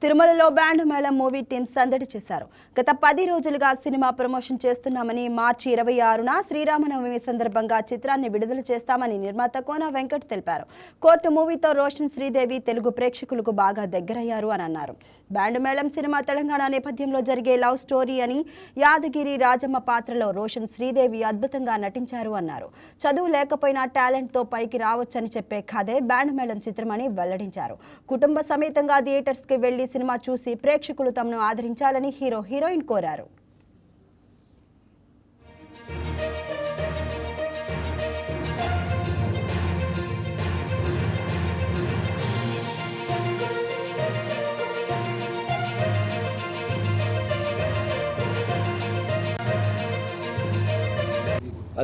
తిరుమలలో బ్యాండ్ మేళం movie team సందడి చేశారు. గత 10 రోజులుగా సినిమా ప్రమోషన్ చేస్తున్నామని, మార్చి 26న శ్రీరామనవమి సందర్భంగా చిత్రాన్ని విడుదల చేస్తామని నిర్మాత కోన వెంకట్ తెలిపారు. కోర్టు మూవీతో రోషన్ శ్రీదేవి తెలుగు ప్రేక్షకులకు బాగా దగ్గరయ్యారు అని అన్నారు. బ్యాండ్ మేళం సినిమా తెలంగాణ నేపథ్యంలో జరిగే లవ్ స్టోరీ అని, యాదగిరి రాజమ్మ పాత్రలో రోషన్ శ్రీదేవి అద్భుతంగా నటించారు అన్నారు. చదువు లేకపోయినా టాలెంట్తో పైకి రావచ్చని చెప్పే కథే బ్యాండ్ మేళం చిత్రమని వెల్లడించారు. కుటుంబ సమేతంగా థియేటర్స్కి వెళ్లి సినిమా చూసి ప్రేక్షకులు తమను ఆదరించాలని హీరోయిన్ కోరారు.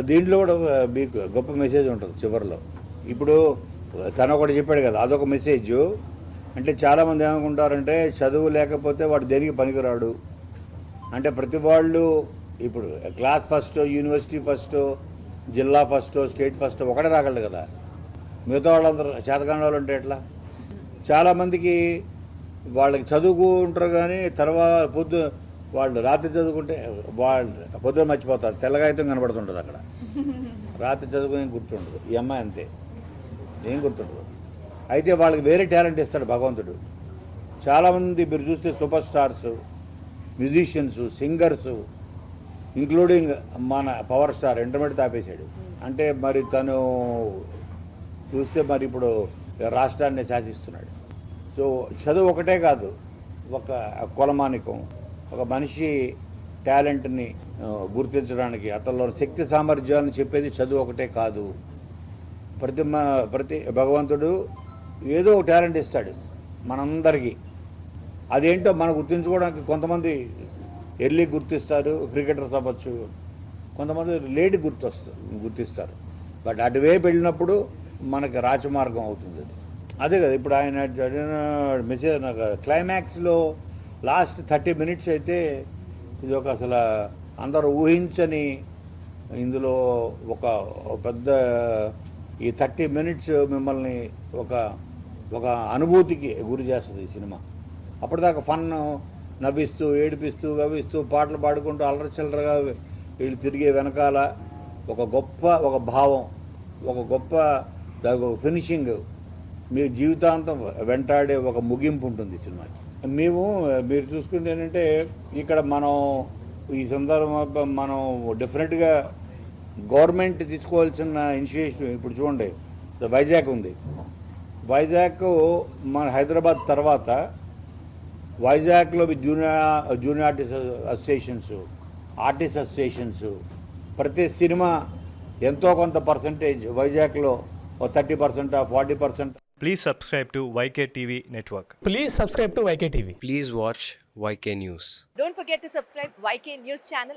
దీంట్లో కూడా మీకు గొప్ప మెసేజ్ ఉంటుంది చివరిలో. ఇప్పుడు తను ఒకటి చెప్పాడు కదా, అదొక మెసేజ్. అంటే చాలామంది ఏమనుకుంటారంటే చదువు లేకపోతే వాడు దేనికి పనికిరాడు అంటే, ప్రతి వాళ్ళు ఇప్పుడు క్లాస్ ఫస్ట్, యూనివర్సిటీ ఫస్ట్, జిల్లా ఫస్ట్, స్టేట్ ఫస్ట్ ఒకటే రాగలడు కదా. మిగతా వాళ్ళందరూ చేతకాని వాళ్ళు ఉంటే ఎట్లా? చాలామందికి వాళ్ళకి చదువుకుంటారు కానీ తర్వాత వాళ్ళు రాత్రి చదువుకుంటే వాళ్ళు పొద్దున మర్చిపోతారు. తెల్లగాయితం కనబడుతుంటుంది అక్కడ. రాత్రి చదువుకుని గుర్తుండదు. ఈ అమ్మాయి అంతే, ఏం గుర్తుండదు. అయితే వాళ్ళకి వేరే టాలెంట్ ఇస్తాడు భగవంతుడు. చాలామంది మీరు చూస్తే super stars, musicians, singers, including మన పవర్ స్టార్ ఇంటర్మీడియట్ ఆపేశాడు. అంటే మరి తను చూస్తే మరి ఇప్పుడు రాష్ట్రాన్ని శాసిస్తున్నాడు. సో చదువు ఒకటే కాదు, ఒక కొలమానికం, ఒక మనిషి టాలెంట్ని గుర్తించడానికి, అతనిలో శక్తి సామర్థ్యాన్ని చెప్పేది చదువు ఒకటే కాదు. ప్రతి భగవంతుడు ఏదో ఒక టాలెంట్ ఇస్తాడు మనందరికీ. అదేంటో మనం గుర్తించుకోవడానికి కొంతమంది ఎర్లీ గుర్తిస్తారు, క్రికెటర్స్ అవ్వచ్చు, కొంతమంది లేట్ గుర్తిస్తారు. బట్ అటువైపు వెళ్ళినప్పుడు మనకి రాజమార్గం అవుతుంది. అదే కదా ఇప్పుడు ఆయన మెసేజ్. నాకు క్లైమాక్స్లో లాస్ట్ 30 minutes అయితే ఇది ఒక అసలు అందరూ ఊహించని, ఇందులో ఒక పెద్ద ఈ 30 minutes మిమ్మల్ని ఒక అనుభూతికి గురి చేస్తుంది ఈ సినిమా. అప్పటిదాకా ఫన్, నవ్విస్తూ, ఏడిపిస్తూ, గవ్విస్తూ, పాటలు పాడుకుంటూ అల్లరచిల్లరగా వీళ్ళు తిరిగే వెనకాల ఒక భావం, ఒక గొప్ప ఫినిషింగ్, మీ జీవితాంతం వెంటాడే ఒక ముగింపు ఉంటుంది ఈ సినిమాకి. మీరు చూసుకుంటే ఏంటంటే ఇక్కడ మనం ఈ సందర్భం మనం డెఫినెట్గా గవర్నమెంట్ తీసుకోవాల్సిన ఇనిషియేటివ్. ఇప్పుడు చూడండి, వైజాగ్ ఉంది. వైజాగ్ మన హైదరాబాద్ తర్వాత వైజాగ్లో జూనియర్ ఆర్టిస్ట్ అసోసియేషన్స్ ప్రతి సినిమా ఎంతో కొంత పర్సంటేజ్ వైజాగ్లో 30%, 40%. Please subscribe to YK TV Network. Please subscribe to YK TV. Please watch YK News. Don't forget to subscribe YK News channel